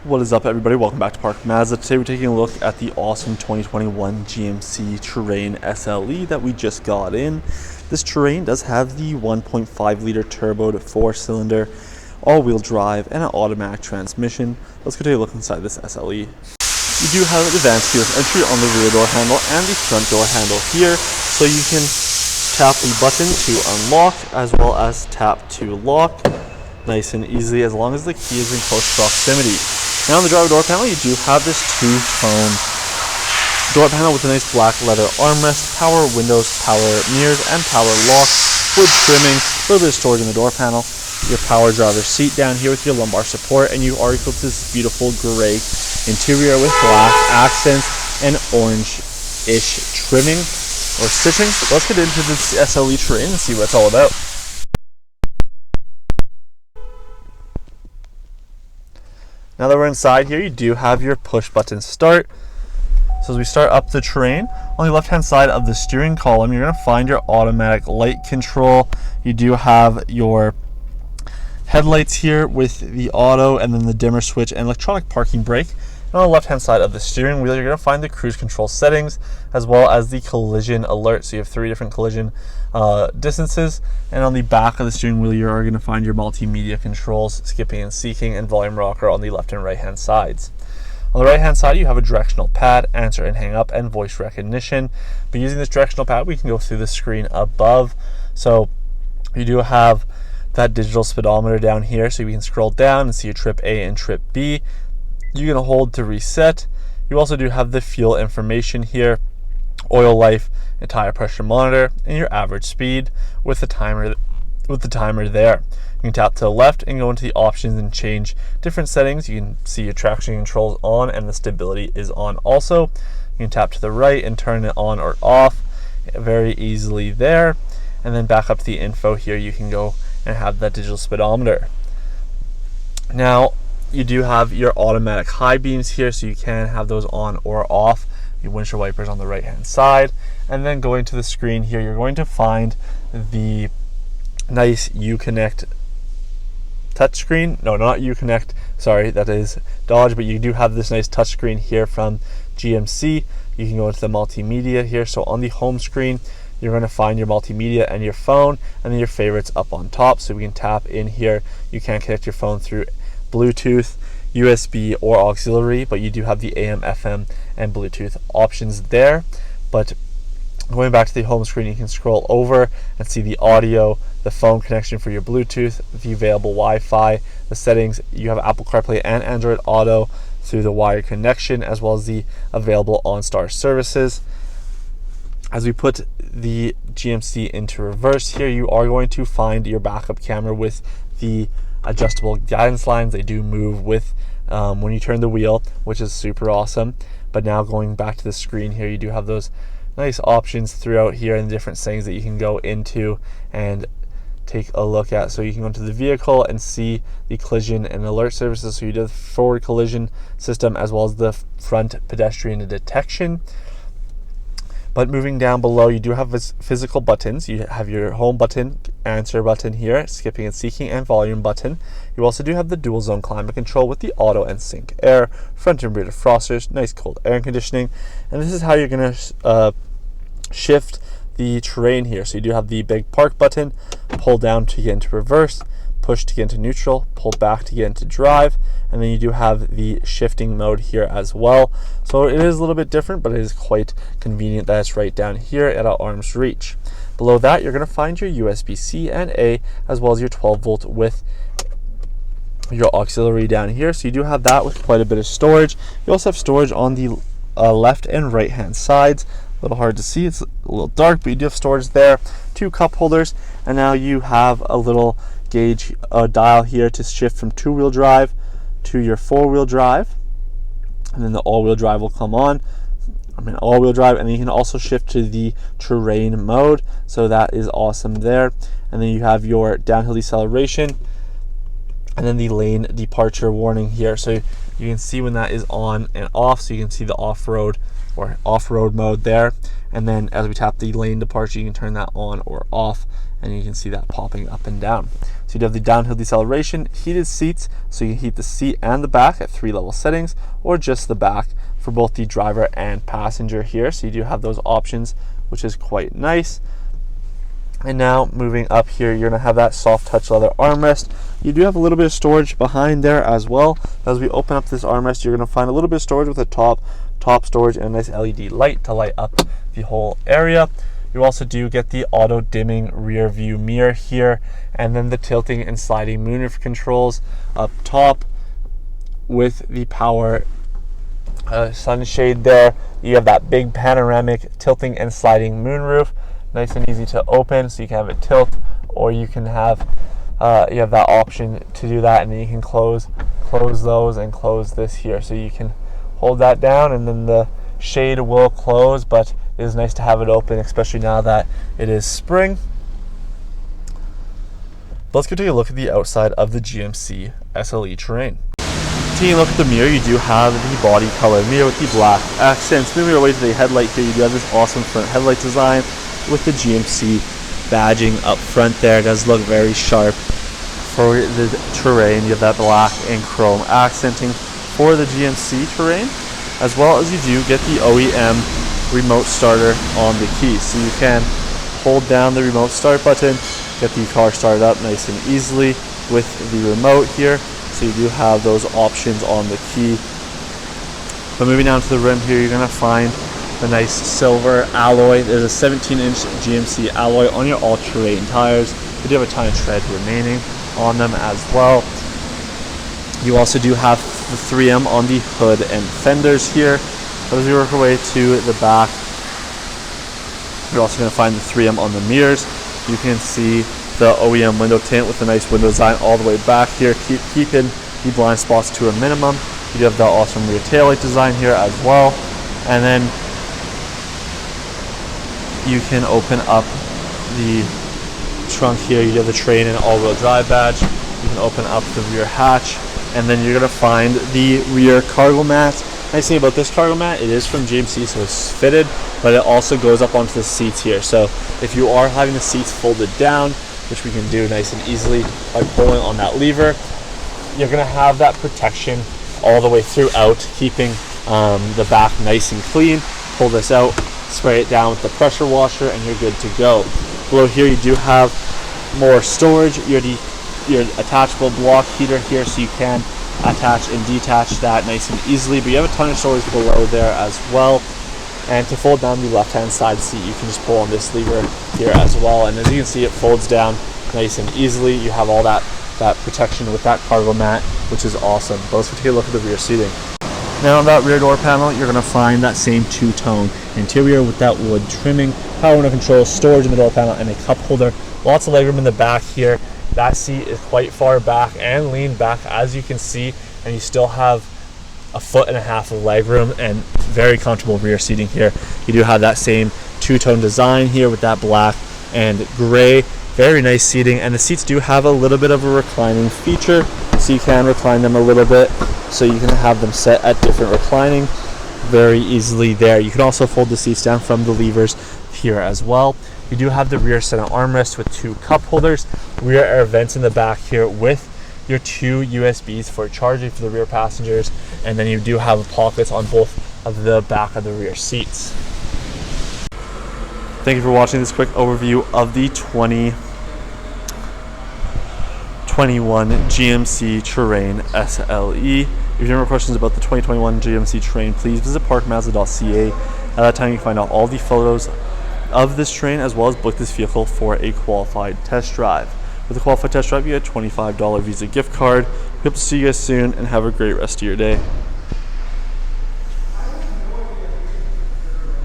What is up, everybody? Welcome back to Park Mazda. Today we're taking a look at the awesome 2021 GMC Terrain SLE that we just got in. This Terrain does have the 1.5-liter turboed 4-cylinder all-wheel drive and an automatic transmission. Let's go take a look inside this SLE. You do have advanced keyless entry on the rear door handle and the front door handle here, so you can tap the button to unlock as well as tap to lock nice and easily as long as the key is in close proximity. Now on the driver door panel, you do have this two-tone door panel with a nice black leather armrest, power windows, power mirrors, and power locks, wood trimming, a little bit of storage in the door panel, your power driver seat down here with your lumbar support, and you are equal to this beautiful gray interior with black accents and orange-ish trimming or stitching. So let's get into this SLE Terrain and see what it's all about. Now that we're inside here, you do have your push button start. So as we start up the Terrain, on the left hand side of the steering column, you're going to find your automatic light control. You do have your headlights here with the auto and then the dimmer switch and electronic parking brake. And on the left hand side of the steering wheel, you're going to find the cruise control settings as well as the collision alert. So you have 3 different collision distances, and on the back of the steering wheel you are going to find your multimedia controls, skipping and seeking, and volume rocker on the left and right hand sides. On the right hand side you have a directional pad, answer and hang up, and voice recognition. But using this directional pad we can go through the screen above. So you do have that digital speedometer down here, so you can scroll down and see your trip A and trip B. You're going to hold to reset. You also do have the fuel information here, oil life, and tire pressure monitor, and your average speed with the timer there. You can tap to the left and go into the options and change different settings. You can see your traction controls on and the stability is on also. You can tap to the right and turn it on or off very easily there. And then back up to the info here, you can go and have that digital speedometer. Now you do have your automatic high beams here, so you can have those on or off. Your windshield wipers on the right hand side, and then going to the screen here, you're going to find the nice Uconnect touchscreen. No, not Uconnect, sorry, that is Dodge, but you do have this nice touchscreen here from GMC. You can go into the multimedia here, so on the home screen you're going to find your multimedia and your phone, and then your favorites up on top. So we can tap in here. You can connect your phone through Bluetooth, USB, or auxiliary, but you do have the AM, FM, and Bluetooth options there. But going back to the home screen, you can scroll over and see the audio, the phone connection for your Bluetooth, the available Wi-Fi, the settings. You have Apple CarPlay and Android Auto through the wired connection, as well as the available OnStar services. As we put the GMC into reverse here, you are going to find your backup camera with the adjustable guidance lines. They do move with when you turn the wheel, which is super awesome. But now going back to the screen here, you do have those nice options throughout here and the different settings that you can go into and take a look at. So you can go into the vehicle and see the collision and alert services. So you do the forward collision system as well as the front pedestrian detection. But moving down below, you do have physical buttons. You have your home button, answer button here, skipping and seeking, and volume button. You also do have the dual zone climate control with the auto and sync air, front and rear defrosters, nice cold air conditioning. And this is how you're going to shift the Terrain here. So you do have the big park button, pull down to get into reverse, push to get into neutral, pull back to get into drive, and then you do have the shifting mode here as well. So it is a little bit different, but it is quite convenient that it's right down here at our arm's reach. Below that, you're going to find your USB-C and A, as well as your 12-volt with your auxiliary down here. So you do have that with quite a bit of storage. You also have storage on the left and right hand sides. A little hard to see, it's a little dark, but you do have storage there. 2 cup holders, and now you have a little gauge dial here to shift from 2-wheel drive to your 4-wheel drive, and then the all-wheel drive will come on. All-wheel drive, and then you can also shift to the Terrain mode, so that is awesome there. And then you have your downhill deceleration, and then the lane departure warning here, so you can see when that is on and off. So you can see the off-road or off-road mode there, and then as we tap the lane departure, you can turn that on or off, and you can see that popping up and down. So you have the downhill deceleration, heated seats, so you can heat the seat and the back at 3 level settings, or just the back for both the driver and passenger here. So you do have those options, which is quite nice. And now moving up here, you're gonna have that soft touch leather armrest. You do have a little bit of storage behind there as well. As we open up this armrest, you're gonna find a little bit of storage with a top storage and a nice LED light to light up the whole area. You also do get the auto dimming rear view mirror here, and then the tilting and sliding moonroof controls up top with the power sunshade there. You have that big panoramic tilting and sliding moonroof, nice and easy to open, so you can have it tilt, or you can have you have that option to do that, and then you can close those and close this here, so you can hold that down and then the shade will close, but it is nice to have it open, especially now that it is spring. Let's go take a look at the outside of the GMC SLE Terrain. Taking a look at the mirror, you do have the body color mirror with the black accents. Moving our way to the headlight here, you do have this awesome front headlight design with the GMC badging up front there. It does look very sharp for the Terrain. You have that black and chrome accenting for the GMC Terrain, as well as you do get the OEM remote starter on the key. So you can hold down the remote start button, get the car started up nice and easily with the remote here. So you do have those options on the key. But moving down to the rim here, you're gonna find the nice silver alloy. There's a 17-inch GMC alloy on your all-terrain tires. You do have a ton of tread remaining on them as well. You also do have the 3M on the hood and fenders here. But as we work our way to the back, you're also going to find the 3M on the mirrors. You can see the OEM window tint with a nice window design all the way back here, keeping the blind spots to a minimum. You do have the awesome rear taillight design here as well. And then you can open up the trunk here. You have the Terrain and all-wheel drive badge. You can open up the rear hatch, and then you're going to find the rear cargo mat. Nice thing about this cargo mat, it is from GMC, so it's fitted, but it also goes up onto the seats here. So if you are having the seats folded down, which we can do nice and easily by pulling on that lever, you're going to have that protection all the way throughout, keeping the back nice and clean. Pull this out, spray it down with the pressure washer, and you're good to go. Below here, you do have more storage. Your attachable block heater here, so you can attach and detach that nice and easily, but you have a ton of storage below there as well. And to fold down the left-hand side seat, you can just pull on this lever here as well, and as you can see, it folds down nice and easily. You have all that protection with that cargo mat, which is awesome. But let's take a look at the rear seating. Now on that rear door panel, you're going to find that same two-tone interior with that wood trimming, power window controls, storage in the door panel, and a cup holder. Lots of legroom in the back here. That seat is quite far back and lean back, as you can see, and you still have 1.5 feet of legroom and very comfortable rear seating here. You do have that same two-tone design here with that black and gray. Very nice seating, and the seats do have a little bit of a reclining feature, so you can recline them a little bit, so you can have them set at different reclining very easily there. You can also fold the seats down from the levers here as well. You do have the rear center armrest with 2 cup holders, rear air vents in the back here with your 2 USBs for charging for the rear passengers, and then you do have pockets on both of the back of the rear seats. Thank you for watching this quick overview of the 2021 GMC Terrain SLE. If you have any more questions about the 2021 GMC Terrain, please visit parkmazda.ca. At that time, you can find out all the photos of this Terrain, as well as book this vehicle for a qualified test drive. With a qualified test drive, you get a $25 Visa gift card. We hope to see you guys soon, and have a great rest of your day.